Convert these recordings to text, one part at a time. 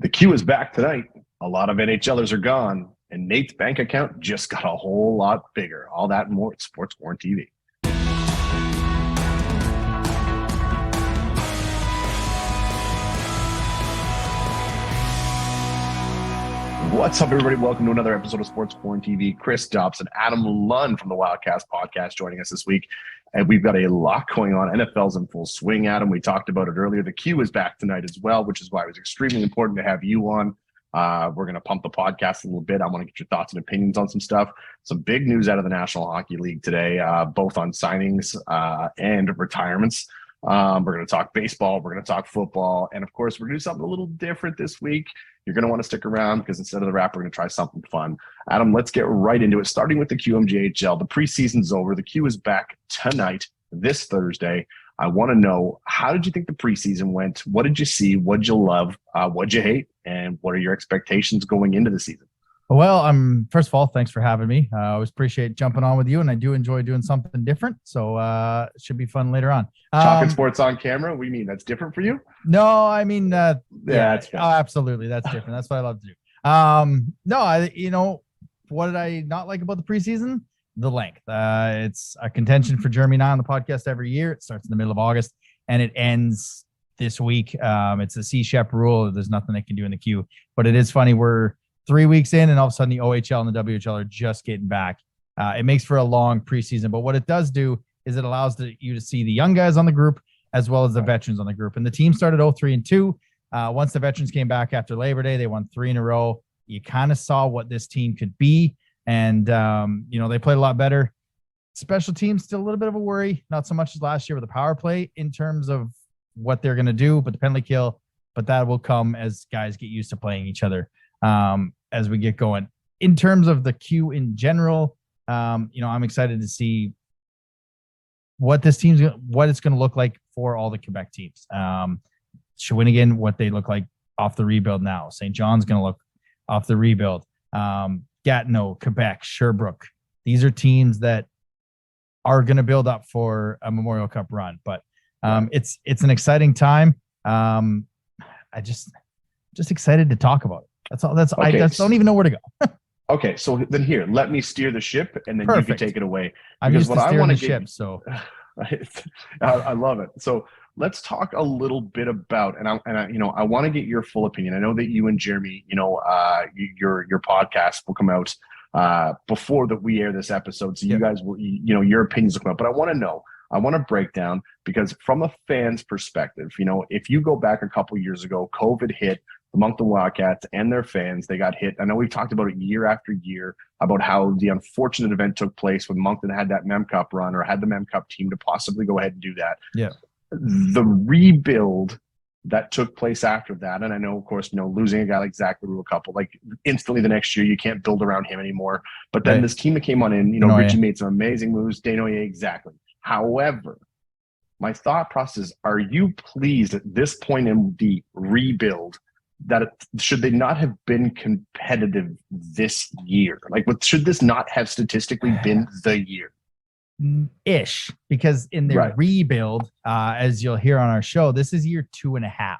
The Q is back tonight. A lot of NHLers are gone, and Nate's bank account just got a whole lot bigger. All that and more at Sports QuaranTV. What's up, everybody? Welcome to another episode of Sports QuaranTV. Chris Dobson, Adam Lund from the Wildcast podcast joining us this week. And we've got a lot going on. NFL's in full swing, Adam. We talked about it earlier. The Q is back tonight as well, which is why it was extremely important to have you on. We're going to pump the podcast a little bit. I want to get your thoughts and opinions on some stuff. Some big news out of the National Hockey League today, both on signings and retirements. We're going to talk baseball. We're going to talk football. And, of course, we're going to do something a little different this week. You're going to want to stick around because instead of the wrap, we're going to try something fun. Adam, let's get right into it, starting with the QMJHL. The preseason's over. The Q is back tonight, this Thursday. I want to know, how did you think the preseason went? What did you see? What did you love? What did you hate? And what are your expectations going into the season? Well, first of all, thanks for having me. I always appreciate jumping on with you, and I do enjoy doing something different. So it should be fun later on. Talking sports on camera? What do you mean? That's different for you? No, I mean, that's oh, absolutely. That's different. That's what I love to do. What did I not like about the preseason? The length. It's a contention for Jeremy and I on the podcast every year. It starts in the middle of August and it ends this week. It's a C-Shep rule. There's nothing they can do in the queue. But it is funny. We're 3 weeks in and all of a sudden the OHL and the WHL are just getting back. It makes for a long preseason. But what it does do is it allows you to see the young guys on the group as well as the veterans on the group. And the team started 0-3-2. Once the veterans came back after Labor Day, they won 3 in a row. You kind of saw what this team could be. And, they played a lot better. Special teams, still a little bit of a worry. Not so much as last year with the power play in terms of what they're going to do, but the penalty kill. But that will come as guys get used to playing each other as we get going. In terms of the Q in general, I'm excited to see what this what it's going to look like for all the Quebec teams. Shawinigan, what they look like off the rebuild now. St. John's going to look off the rebuild. Gatineau, Quebec, Sherbrooke. These are teams that are going to build up for a Memorial Cup run. But it's an exciting time. I just excited to talk about it. That's all. I just don't even know where to go. Okay, so then here, let me steer the ship, and then Perfect. You can take it away. I'm used to steering the ship, so I love it. So let's talk a little bit about, and I want to get your full opinion. I know that you and Jeremy, your podcast will come out before that we air this episode, so you guys will, your opinions will come out. But I want to know. I want to break down because from a fan's perspective, if you go back a couple years ago, COVID hit. The Moncton Wildcats and their fans, they got hit. I know we've talked about it year after year about how the unfortunate event took place when Moncton had that Mem Cup run or had the Mem Cup team to possibly go ahead and do that. Yeah. The rebuild that took place after that, and I know, of course, losing a guy like Zach LaRue a couple, like instantly the next year, you can't build around him anymore. But then This team that came on in, Richie made some amazing moves. Desnoyers, exactly. However, my thought process, are you pleased at this point in the rebuild that should they not have been competitive this year? Like, should this not have statistically been the year? Ish, because in their rebuild, as you'll hear on our show, this is year 2.5,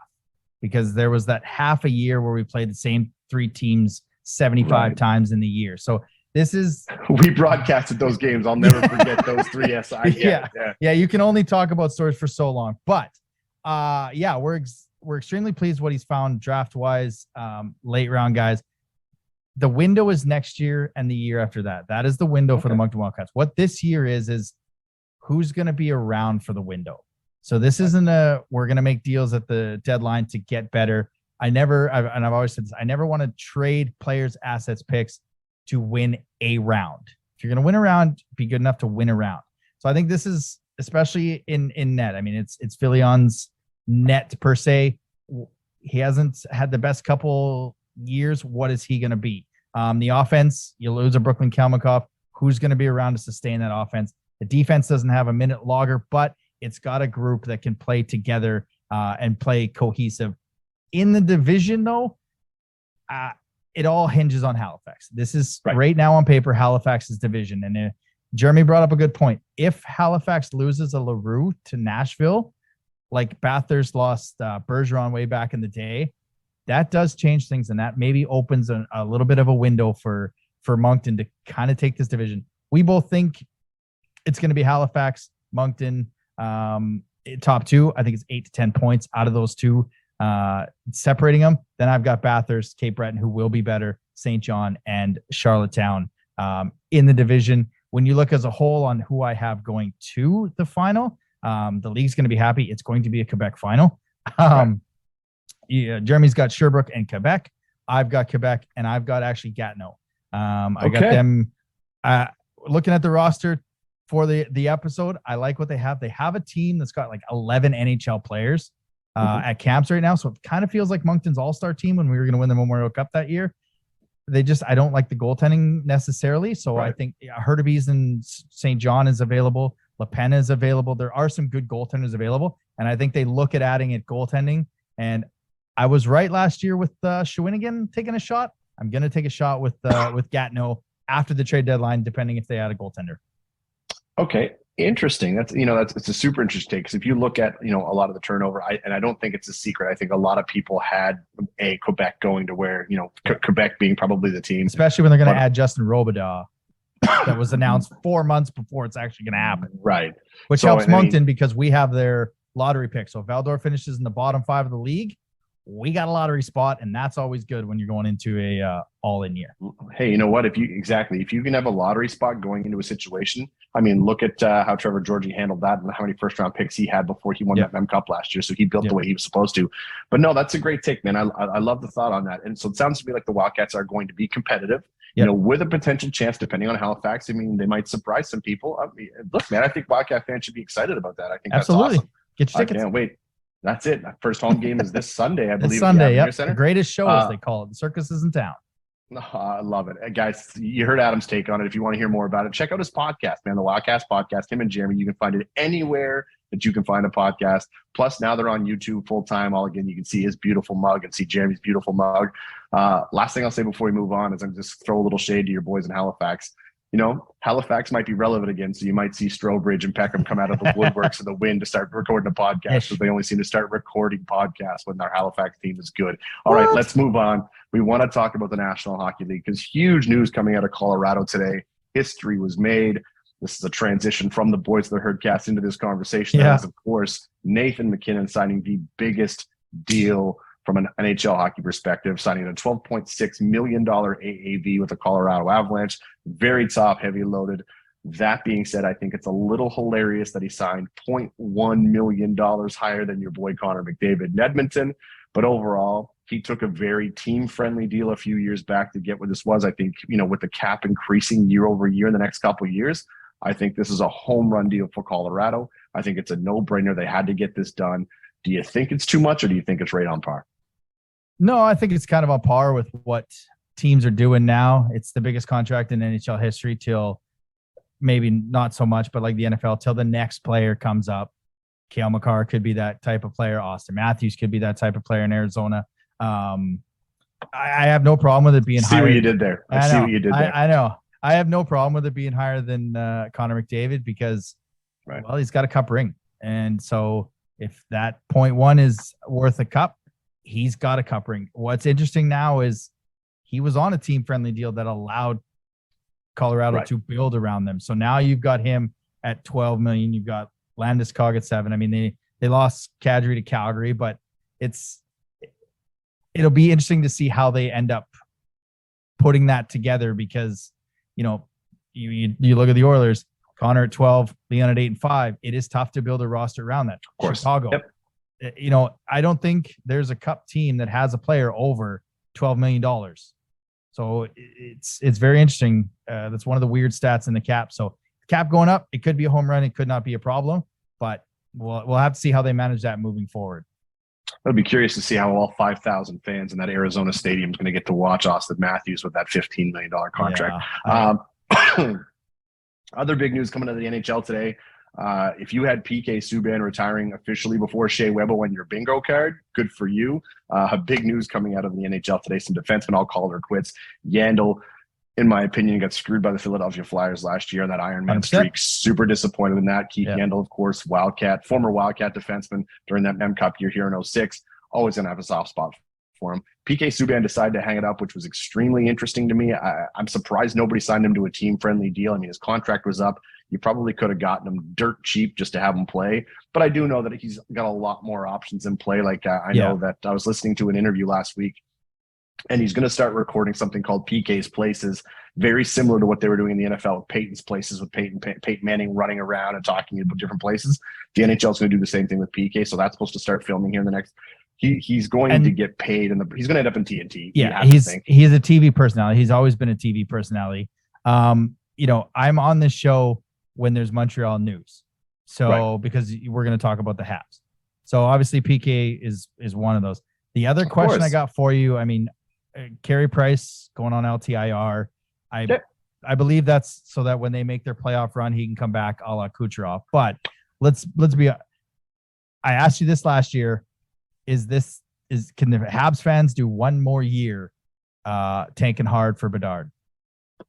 because there was that half a year where we played the same 3 teams 75 times in the year. So this is we broadcasted those games. I'll never forget those 3 SI. Yeah. You can only talk about stories for so long, but we're extremely pleased what he's found draft-wise, late round guys. The window is next year and the year after that. That is the window for the Moncton Wildcats. What this year is who's going to be around for the window. So this isn't we're going to make deals at the deadline to get better. I've always said this, I never want to trade players, assets, picks to win a round. If you're going to win a round, be good enough to win a round. So I think this is, especially in net. I mean, it's Fillion's net per se. He hasn't had the best couple years. What is he going to be? The offense, you lose a Brooklyn Kalmakoff. Who's going to be around to sustain that offense? The defense doesn't have a minute logger, but it's got a group that can play together and play cohesive. In the division, though, it all hinges on Halifax. This is right now on paper, Halifax's division. And Jeremy brought up a good point. If Halifax loses a LaRue to Nashville, like Bathurst lost Bergeron way back in the day, that does change things, and that maybe opens a little bit of a window for Moncton to kind of take this division. We both think it's going to be Halifax, Moncton, top two. I think it's 8 to 10 points out of those two, separating them. Then I've got Bathurst, Cape Breton, who will be better, St. John, and Charlottetown in the division. When you look as a whole on who I have going to the final, the league's going to be happy. It's going to be a Quebec final. Jeremy's got Sherbrooke and Quebec. I've got Quebec, and I've got actually Gatineau. I got them looking at the roster for the episode. I like what they have. They have a team that's got like 11 NHL players at camps right now. So it kind of feels like Moncton's all-star team when we were going to win the Memorial Cup that year. I don't like the goaltending necessarily. So I think Hurtubise and St. John is available. LaPena is available. There are some good goaltenders available. And I think they look at adding at goaltending. And I was right last year with Shawinigan taking a shot. I'm going to take a shot with Gatineau after the trade deadline, depending if they add a goaltender. Okay, interesting. It's a super interesting take, because if you look at a lot of the turnover, I don't think it's a secret. I think a lot of people had Quebec going to where Quebec being probably the team, especially when they're going to add Justin Robidas. That was announced 4 months before it's actually going to happen. Right, which helps Moncton because we have their lottery pick. So if Val-d'Or finishes in the bottom 5 of the league, we got a lottery spot, and that's always good when you're going into a all-in year. Hey, you know what? If you can have a lottery spot going into a situation, I mean, look at how Trevor Georgie handled that and how many first-round picks he had before he won that Mem Cup last year. So he built the way he was supposed to. But no, that's a great take, man. I love the thought on that. And so it sounds to me like the Wildcats are going to be competitive, with a potential chance, depending on Halifax. I mean, they might surprise some people. I mean, look, man, I think Wildcat fans should be excited about that. I think that's awesome. Get your tickets. I can't wait. That's it. First home game is this Sunday, I believe. This Sunday, the greatest show, as they call it. The circus is in town. I love it. Guys, you heard Adam's take on it. If you want to hear more about it, check out his podcast, man, the Wildcast Podcast. Him and Jeremy, you can find it anywhere that you can find a podcast. Plus, now they're on YouTube full-time. You can see his beautiful mug and see Jeremy's beautiful mug. Last thing I'll say before we move on is I'm just throw a little shade to your boys in Halifax. Halifax might be relevant again, so you might see Strobridge and Peckham come out of the woodworks of the wind to start recording a podcast, because they only seem to start recording podcasts when their Halifax team is good. All right, let's move on. We want to talk about the National Hockey League, because huge news coming out of Colorado today. History was made. This is a transition from the boys of the Herdcast into this conversation. That is, of course, Nathan MacKinnon signing the biggest deal from an NHL hockey perspective, signing a $12.6 million AAV with the Colorado Avalanche. Very top, heavy loaded. That being said, I think it's a little hilarious that he signed $0.1 million higher than your boy Connor McDavid in Edmonton. But overall, he took a very team-friendly deal a few years back to get where this was. I think, with the cap increasing year over year in the next couple of years, I think this is a home run deal for Colorado. I think it's a no-brainer. They had to get this done. Do you think it's too much, or do you think it's right on par? No, I think it's kind of on par with what teams are doing now. It's the biggest contract in NHL history till maybe not so much, but like the NFL, till the next player comes up. Cale Makar could be that type of player. Austin Matthews could be that type of player in Arizona. I have no problem with it being higher. See what you did there. I see what you did there. I know. I have no problem with it being higher than Connor McDavid because, well, he's got a cup ring. And so if that 0.1 is worth a cup, he's got a cup ring. What's interesting now is he was on a team-friendly deal that allowed Colorado to build around them. So now you've got him at $12 million. You've got Landeskog at $7 million. I mean, they lost Kadri to Calgary, but it'll be interesting to see how they end up putting that together because, you look at the Oilers, Connor at 12, Leon at 8 and 5. It is tough to build a roster around that. Of course. Chicago. Yep. I don't think there's a cup team that has a player over $12 million. So it's very interesting. That's one of the weird stats in the cap. So cap going up, it could be a home run. It could not be a problem, but we'll have to see how they manage that moving forward. I'd be curious to see how all 5,000 fans in that Arizona stadium is going to get to watch Austin Matthews with that $15 million contract. Yeah, other big news coming out of the NHL today. If you had PK Subban retiring officially before Shea Weber on your bingo card, good for you. Big news coming out of the NHL today. Some defensemen all called her quits. Yandel, in my opinion, got screwed by the Philadelphia Flyers last year on that Ironman streak. Super disappointed in that. Keith Yandel, of course, former Wildcat defenseman during that Mem Cup year here in 2006. Always going to have a soft spot for him. PK Subban decided to hang it up, which was extremely interesting to me. I'm surprised nobody signed him to a team-friendly deal. I mean, his contract was up. You probably could have gotten him dirt cheap just to have him play. But I do know that he's got a lot more options in play. Like I know that I was listening to an interview last week, and he's going to start recording something called PK's Places, very similar to what they were doing in the NFL with Peyton's Places, with Peyton Manning running around and talking about different places. The NHL is going to do the same thing with PK. So that's supposed to start filming here in the next. He's going to get paid, and he's going to end up in TNT. Yeah, he's a TV personality. He's always been a TV personality. You know, I'm on this show when there's Montreal news, so because we're going to talk about the Habs. So obviously PK is one of those. The other question I got for you, I mean, Carey Price going on LTIR. I believe that's so that when they make their playoff run, he can come back a la Kucherov. But let's be. I asked you this last year. Can the Habs fans do one more year tanking hard for Bedard?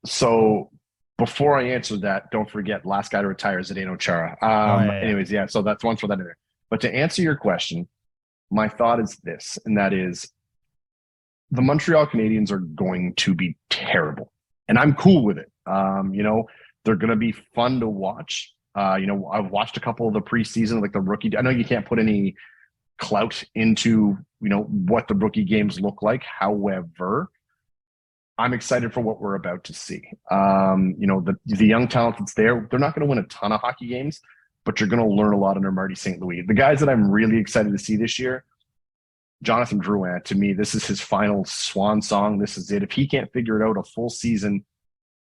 So before I answer that, don't forget, last guy to retire is Zdeno Chara. Anyways, so that's one for that in there. But to answer your question, my thought is this, and that is the Montreal Canadiens are going to be terrible. And I'm cool with it. You know, they're going to be fun to watch. You know, I've watched a couple of the preseason, like the rookie. I know you can't put any clout into, you know, what the rookie games look like. However, I'm excited for what we're about to see. You know, the young talent that's there, they're not going to win a ton of hockey games, but you're going to learn a lot under Marty St. Louis. The guys that I'm really excited to see this year, Jonathan Drouin, to me, this is his final swan song. This is it. If he can't figure it out a full season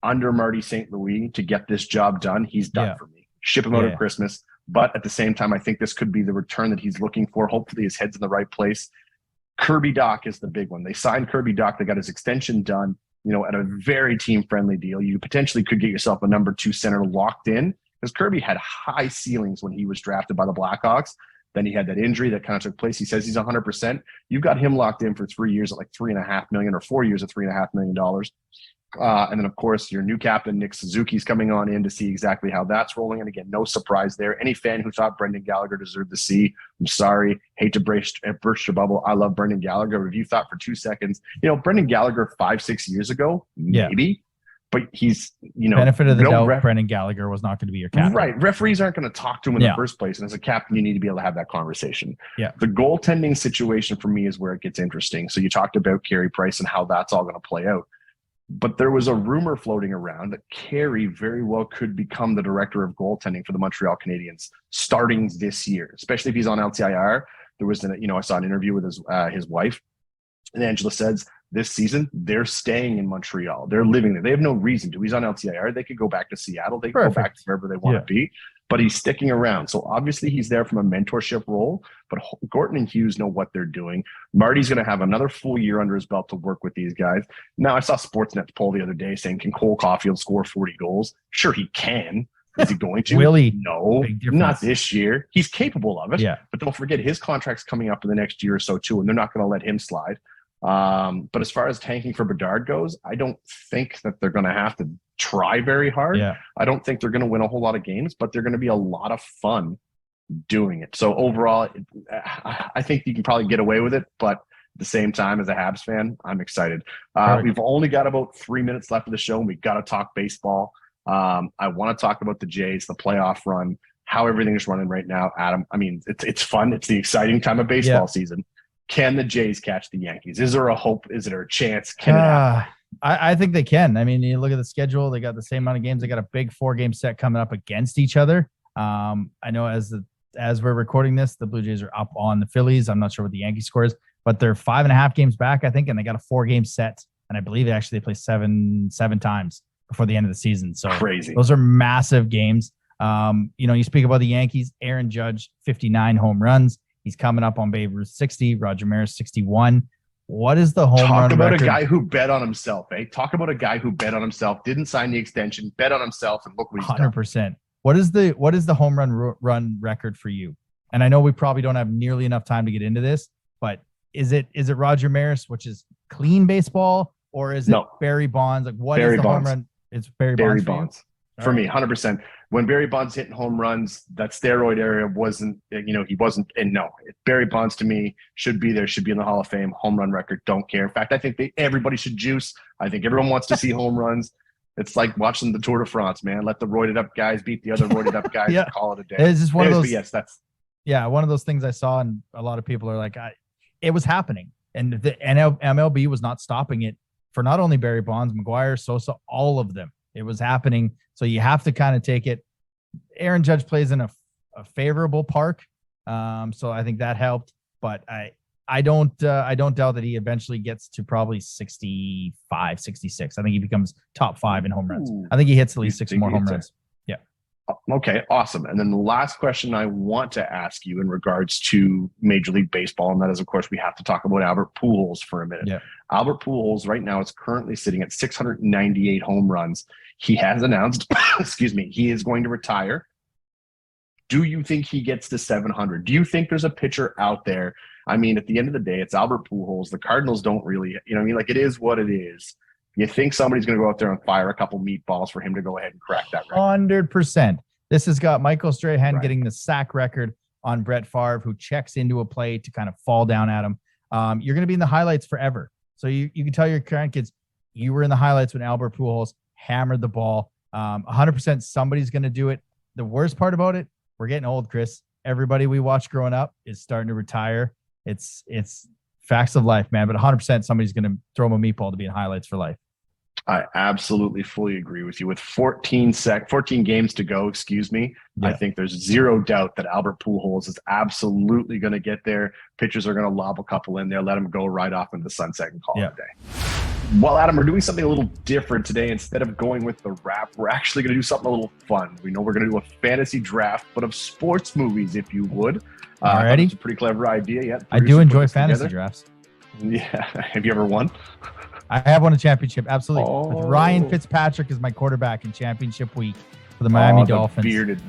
under Marty St. Louis to get this job done, he's done for me. Ship him out at Christmas. But at the same time, I think this could be the return that he's looking for. Hopefully his head's in the right place. Kirby Dach is the big one. They signed Kirby Dach. They got his extension done, you know, at a very team-friendly deal. You potentially could get yourself a number 2 center locked in, because Kirby had high ceilings when he was drafted by the Blackhawks. Then he had that injury that kind of took place. He says he's 100%. You've got him locked in for 3 years at like $3.5 million, or 4 years at $3.5 million. And then, of course, your new captain, Nick Suzuki's coming on in to see exactly how that's rolling. And again, no surprise there. Any fan who thought Brendan Gallagher deserved the C, I'm sorry. Hate to burst your bubble. I love Brendan Gallagher. If you thought for 2 seconds, you know, Brendan Gallagher 5-6 years ago, maybe. But he's, you know, benefit of the doubt, Brendan Gallagher was not going to be your captain. Right. Referees aren't going to talk to him in the first place. And as a captain, you need to be able to have that conversation. Yeah. The goaltending situation for me is where it gets interesting. So you talked about Carey Price and how that's all going to play out. But there was a rumor floating around that Carey very well could become the director of goaltending for the Montreal Canadiens starting this year, especially if he's on LTIR. There was, I saw an interview with his wife, and Angela says this season they're staying in Montreal. They're living there. They have no reason to. He's on LTIR. They could go back to Seattle. They could go back to wherever they want to be. But he's sticking around. So obviously he's there from a mentorship role, but Gorton and Hughes know what they're doing. Marty's going to have another full year under his belt to work with these guys. Now, I saw Sportsnet's poll the other day saying, can Cole Caulfield score 40 goals? Sure, he can. Is he going to? Will he? No, not this year. He's capable of it. Yeah. But don't forget, his contract's coming up in the next year or so too, and they're not going to let him slide. But as far as tanking for Bedard goes, I don't think that they're going to have to try very hard. Yeah. I don't think they're going to win a whole lot of games, but they're going to be a lot of fun doing it. So overall, I think you can probably get away with it, but at the same time, as a Habs fan, I'm excited. We've only got about 3 minutes left of the show, and we've got to talk baseball. I want to talk about the Jays, the playoff run, how everything is running right now. Adam, I mean, it's fun. It's the exciting time of baseball season. Can the Jays catch the Yankees? Is there a hope? Is there a chance? Can it happen? I think they can. I mean, you look at the schedule, they got the same amount of games. They got a big 4-game set coming up against each other. I know as we're recording this, the Blue Jays are up on the Phillies. I'm not sure what the Yankee score is, but they're 5.5 games back, I think, and they got a 4-game set. And I believe they play seven times before the end of the season. So crazy. Those are massive games. You speak about the Yankees, Aaron Judge, 59 home runs. He's coming up on Babe Ruth 60, Roger Maris 61. What is the home run Talk about record? A guy who bet on himself, eh? Talk about a guy who bet on himself, didn't sign the extension, bet on himself, and look what he's 100%. done. What is the home run record for you? And I know we probably don't have nearly enough time to get into this, but is it Roger Maris, which is clean baseball, or is it Barry Bonds? Like, what Barry is the Bonds. Home run? It's Barry Bonds. For me, 100%. When Barry Bonds hitting home runs, that steroid era wasn't, he wasn't. And no, Barry Bonds to me should be there, should be in the Hall of Fame. Home run record, don't care. In fact, I think everybody should juice. I think everyone wants to see home runs. It's like watching the Tour de France, man. Let the roided up guys beat the other roided up guys and call it a day. It's just one of those. Yes, one of those things I saw, and a lot of people are like, it was happening, and the MLB was not stopping it for not only Barry Bonds, McGuire, Sosa, all of them. It was happening. So you have to kind of take it. Aaron Judge plays in a favorable park. So I think that helped, but I don't doubt that he eventually gets to probably 65, 66. I think he becomes top 5 in home runs. I think he hits at least 6 more home runs. Yeah. Okay, awesome. And then the last question I want to ask you in regards to Major League Baseball, and that is, of course, we have to talk about Albert Pujols for a minute. Yeah. Albert Pujols right now is currently sitting at 698 home runs. He has announced, he is going to retire. Do you think he gets to 700? Do you think there's a pitcher out there? I mean, at the end of the day, it's Albert Pujols. The Cardinals don't really, it is what it is. You think somebody's going to go out there and fire a couple meatballs for him to go ahead and crack that record? 100%. This has got Michael Strahan getting the sack record on Brett Favre, who checks into a play to kind of fall down at him. You're going to be in the highlights forever. So you can tell your grandkids, you were in the highlights when Albert Pujols hammered the ball. 100% somebody's going to do it. The worst part about it, we're getting old, Chris. Everybody we watched growing up is starting to retire. It's facts of life, man. But 100% somebody's going to throw him a meatball to be in highlights for life. I absolutely fully agree with you. With 14 games to go, I think there's zero doubt that Albert Pujols is absolutely going to get there. Pitchers are going to lob a couple in there, let him go right off into the sunset and call it a day. Well, Adam, we're doing something a little different today. Instead of going with the wrap, we're actually going to do something a little fun. We know we're going to do a fantasy draft, but of sports movies, if you would. Already? It's a pretty clever idea. Yeah, I do enjoy fantasy drafts. Yeah. Have you ever won? I have won a championship, absolutely. With Ryan Fitzpatrick as my quarterback in championship week for the Miami Dolphins.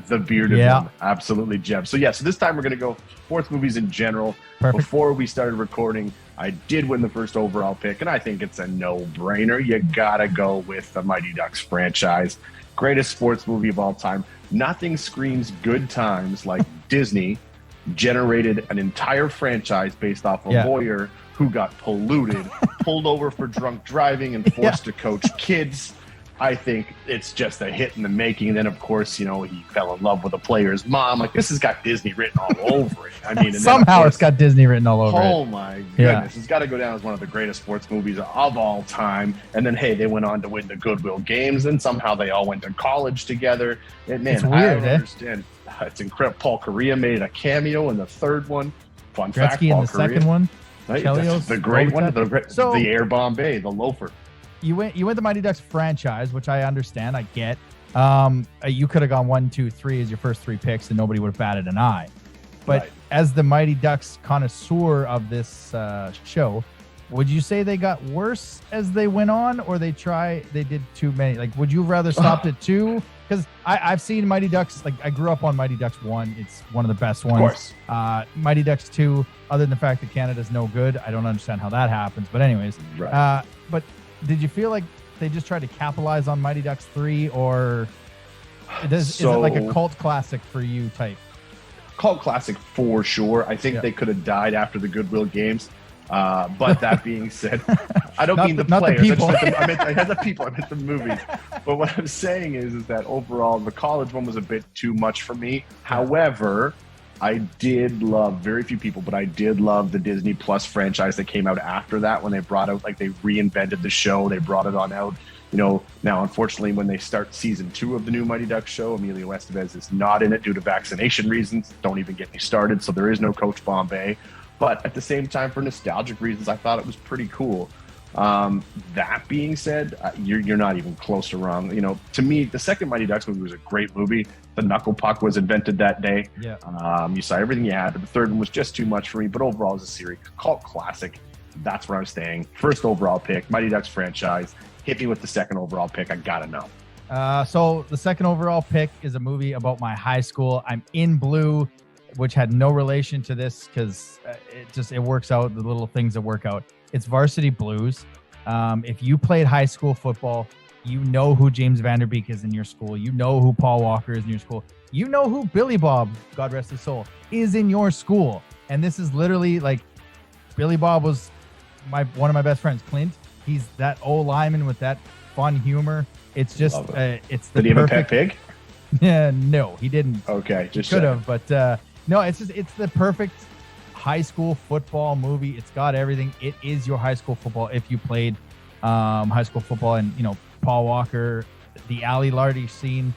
The bearded one. Absolutely, Jeb. So this time we're going to go sports movies in general. Perfect. Before we started recording, I did win the first overall pick, and I think it's a no-brainer. You got to go with the Mighty Ducks franchise. Greatest sports movie of all time. Nothing screams good times like Disney generated an entire franchise based off a lawyer who got polluted, pulled over for drunk driving, and forced to coach kids. I think it's just a hit in the making. And then, of course, he fell in love with a player's mom. Like, this has got Disney written all over it. I mean, somehow it's got Disney written all over it. Oh, my goodness. It's got to go down as one of the greatest sports movies of all time. And then, hey, they went on to win the Goodwill Games, and somehow they all went to college together. And, man, it's weird, I don't understand. It's incredible. Paul Correa made a cameo in the third one. Fun fact, Gretzky in the second one. Right? The great one, the Air Bombay, the loafer. You went the Mighty Ducks franchise, which I understand, I get. You could have gone 1, 2, 3 as your first 3 picks, and nobody would have batted an eye. But as the Mighty Ducks connoisseur of this show, would you say they got worse as they went on, or they did too many? Like, would you rather stopped at 2? Because I've seen Mighty Ducks, like I grew up on Mighty Ducks 1. It's one of the best ones. Of course. Mighty Ducks 2, other than the fact that Canada's no good, I don't understand how that happens. But anyways, but did you feel like they just tried to capitalize on Mighty Ducks 3, or is it like a cult classic for you type? Cult classic for sure. I think they could have died after the Goodwill Games. But that being said, I don't mean the players. The people. I meant the movies. But what I'm saying is that overall, the college one was a bit too much for me. However, I did love, very few people, but I did love the Disney Plus franchise that came out after that, when they brought out, like, they reinvented the show. They brought it on out. Now, unfortunately, when they start season 2 of the new Mighty Ducks show, Emilio Estevez is not in it due to vaccination reasons. Don't even get me started. So there is no Coach Bombay. But at the same time, for nostalgic reasons, I thought it was pretty cool. That being said, you're not even close to wrong. To me, the second Mighty Ducks movie was a great movie. The knuckle puck was invented that day. Yeah. You saw everything you had, but the third one was just too much for me. But overall, as a series, cult classic. That's where I'm staying. First overall pick, Mighty Ducks franchise. Hit me with the second overall pick. I gotta know. So the second overall pick is a movie about my high school. I'm in Blue, which had no relation to this because it works out, the little things that work out. It's Varsity Blues. If you played high school football, you know who James Vanderbeek is in your school. You know who Paul Walker is in your school. You know who Billy Bob, God rest his soul, is in your school. And this is literally like Billy Bob was one of my best friends, Clint. He's that old lineman with that fun humor. It's just it's the Did he have a pet pig? Yeah, no, he didn't. Okay, just could have, but no, it's the perfect high school football movie. It's got everything. It is your high school football if you played high school football. And Paul Walker, the Ali Lardy scene.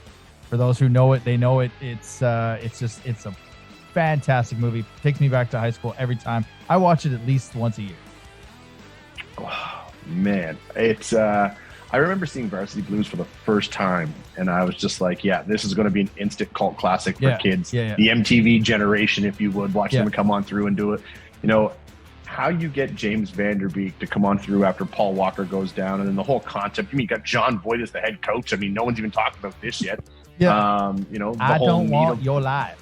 For those who know it, they know it. It's a fantastic movie. Takes me back to high school every time. I watch it at least once a year. Oh, man, it's I remember seeing Varsity Blues for the first time, and I was just like, yeah, this is going to be an instant cult classic for kids. Yeah. The MTV generation, if you would, watch them come on through and do it. How you get James Vanderbeek to come on through after Paul Walker goes down, and then the whole concept. You got John Voight as the head coach. I mean, no one's even talking about this yet. Yeah. The I whole don't want your life.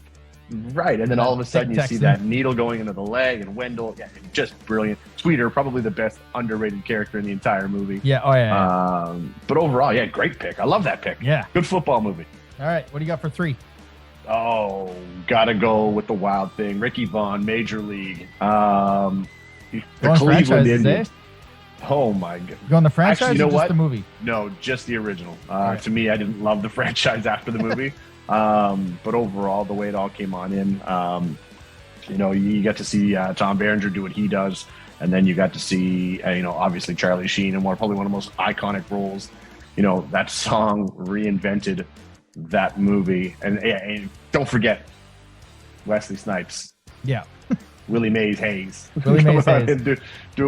Right, and then all of a sudden you see that needle going into the leg, and Wendell, just brilliant. Sweeter, probably the best underrated character in the entire movie. Yeah, oh yeah. But overall, great pick. I love that pick. Yeah, good football movie. All right, what do you got for 3? Oh, gotta go with the Wild Thing. Ricky Vaughn, Major League. The Cleveland Indians. Oh my god! You going the franchise? Actually, or just the movie? No, just the original. To me, I didn't love the franchise after the movie. But overall, the way it all came on in, you got to see Tom Berenger do what he does, and then you got to see, obviously Charlie Sheen in probably one of the most iconic roles. That song reinvented that movie, and don't forget Wesley Snipes. Yeah. Willie Mays Hayes. Doing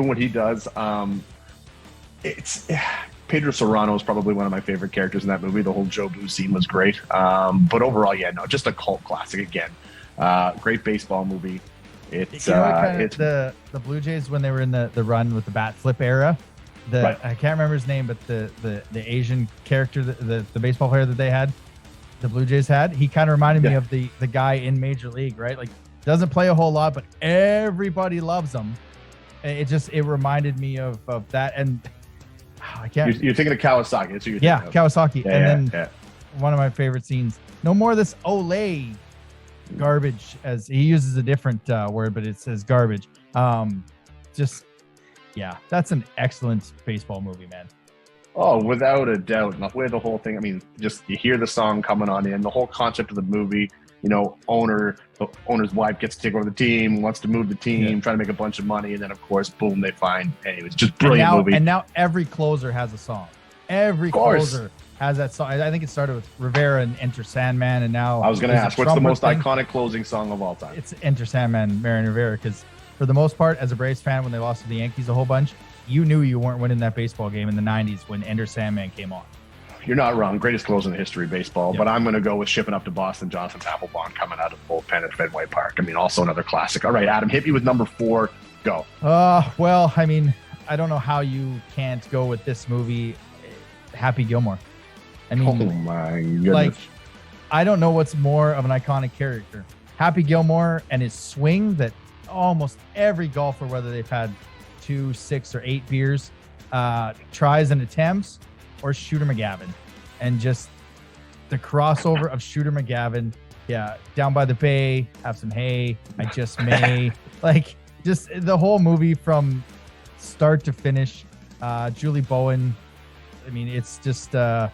what he does. It's Pedro Serrano is probably one of my favorite characters in that movie. The whole Joe Boo scene was great. But overall, just a cult classic again. Great baseball movie. It's the Blue Jays when they were in the run with the bat flip era. I can't remember his name, but the Asian character, the baseball player that they had, the Blue Jays had, he kind of reminded me of the guy in Major League, right? Like doesn't play a whole lot, but everybody loves him. It reminded me of that. And I can't. You're thinking of Kawasaki. That's who you're Kawasaki. One of my favorite scenes. No more of this Olay garbage, as he uses a different word, but it says garbage. That's an excellent baseball movie, man. Oh, without a doubt. The way the whole thing, I mean, just you hear the song coming on in, the whole concept of the movie, the owner's wife gets to take over the team, wants to move the team, trying to make a bunch of money, and then of course, boom, they find, anyways, just brilliant movie. And now every closer has a song. Every closer has that song. I think it started with Rivera and Enter Sandman, and now I was going to ask, what's the most iconic closing song of all time? It's Enter Sandman, Mariano Rivera, because for the most part, as a Braves fan, when they lost to the Yankees a whole bunch, you knew you weren't winning that baseball game in the 90s when Enter Sandman came on. You're not wrong. Greatest close in the history of baseball. Yep. But I'm going to go with Shipping Up to Boston, Johnson Papelbon coming out of the bullpen at Fenway Park. I mean, also another classic. All right, Adam, hit me with number 4. Go. Well, I mean, I don't know how you can't go with this movie, Happy Gilmore. I mean, oh my goodness. Like, I don't know what's more of an iconic character. Happy Gilmore and his swing that almost every golfer, whether they've had 2, 6, or 8 beers, tries and attempts, or Shooter McGavin. And just the crossover of Shooter McGavin, down by the bay, have some hay, I just may. Like, just the whole movie from start to finish. Julie Bowen, I mean, it's just, the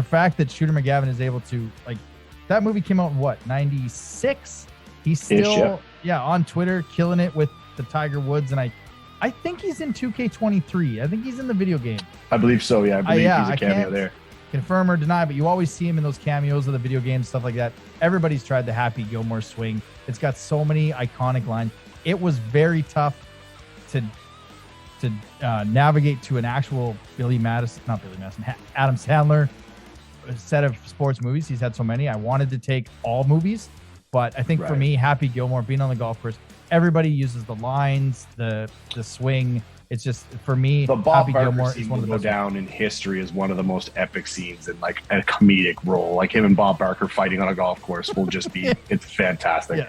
fact that Shooter McGavin is able to, like, that movie came out in what, 96? He's still, on Twitter, killing it with the Tiger Woods, and I think he's in 2K23. I think he's in the video game. I believe so, I believe he's a cameo there. Confirm or deny, but you always see him in those cameos of the video games, stuff like that. Everybody's tried the Happy Gilmore swing. It's got so many iconic lines. It was very tough to navigate to an actual Adam Sandler set of sports movies. He's had so many. I wanted to take all movies, but I think for me, Happy Gilmore, being on the golf course, everybody uses the lines, the swing. It's just, for me, the Bob Happy Barker Gilmore scene is one of the will go down in history as one of the most epic scenes in like a comedic role. Like him and Bob Barker fighting on a golf course will just be, it's fantastic.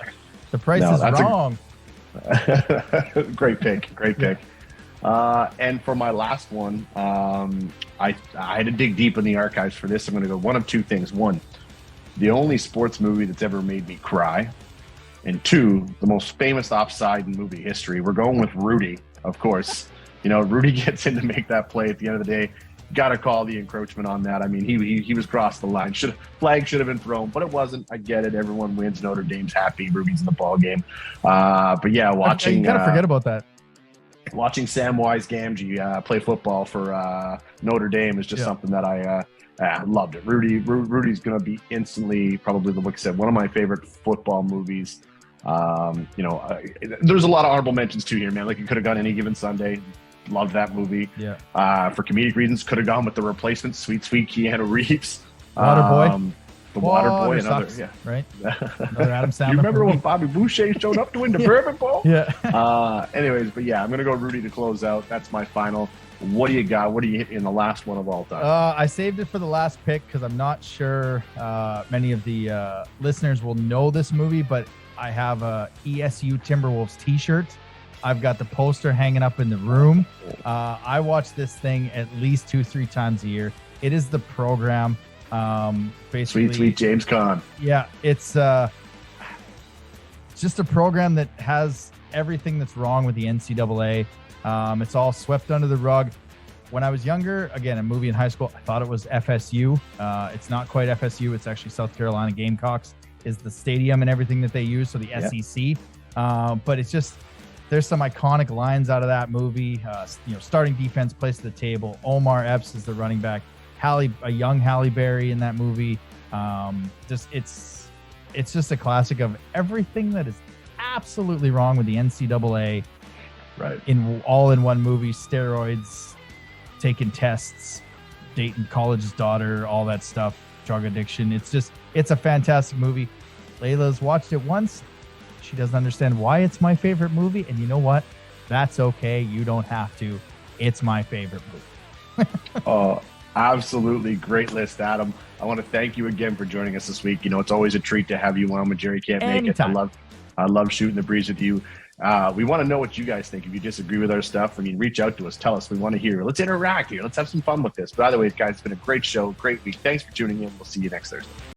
The price is wrong. Great pick. And for my last one, I had to dig deep in the archives for this. I'm going to go one of two things. One, the only sports movie that's ever made me cry. And two, the most famous offside in movie history. We're going with Rudy, of course. You know, Rudy gets in to make that play at the end of the day. Got to call the encroachment on that. I mean, he was crossed the line. Flag should have been thrown, but it wasn't. I get it. Everyone wins. Notre Dame's happy. Rudy's in the ball game. But yeah, watching. You gotta forget about that. Watching Samwise Gamgee play football for Notre Dame is just something that I loved it. Rudy's going to be instantly probably, like I said, one of my favorite football movies. There's a lot of honorable mentions too here, man. Like, you could have gone Any Given Sunday. Loved that movie. Yeah. For comedic reasons, could have gone with The Replacement, sweet Keanu Reeves. Waterboy. The Waterboy, another, yeah. Right? Another Adam Sandler. You remember when Bobby Boucher showed up to win the Bourbon Bowl? Yeah. Anyways, but yeah, I'm going to go Rudy to close out. That's my final. What do you got? What do you hit in the last one of all time? I saved it for the last pick because I'm not sure many of the listeners will know this movie, but I have a ESU Timberwolves t-shirt. I've got the poster hanging up in the room. I watch this thing at least 2-3 times a year. It is The Program. Basically, sweet James Caan. Yeah, it's just a program that has everything that's wrong with the NCAA. It's all swept under the rug. When I was younger, again, a movie in high school, I thought it was FSU. It's not quite FSU. It's actually South Carolina Gamecocks is the stadium and everything that they use. So the SEC. But it's just, there's some iconic lines out of that movie. Starting defense, place at the table. Omar Epps is the running back. A young Halle Berry in that movie. It's just a classic of everything that is absolutely wrong with the NCAA. Right. All in one movie. Steroids, taking tests, dating college's daughter, all that stuff. Drug addiction. It's a fantastic movie. Layla's watched it once. She doesn't understand why it's my favorite movie. And you know what? That's okay. You don't have to. It's my favorite movie. Oh, absolutely. Great list, Adam. I want to thank you again for joining us this week. You know, it's always a treat to have you on when Gerry can't make it. I love shooting the breeze with you. We want to know what you guys think. If you disagree with our stuff, reach out to us. Tell us. We want to hear. Let's interact here. Let's have some fun with this. But either way, guys, it's been a great show. Great week. Thanks for tuning in. We'll see you next Thursday.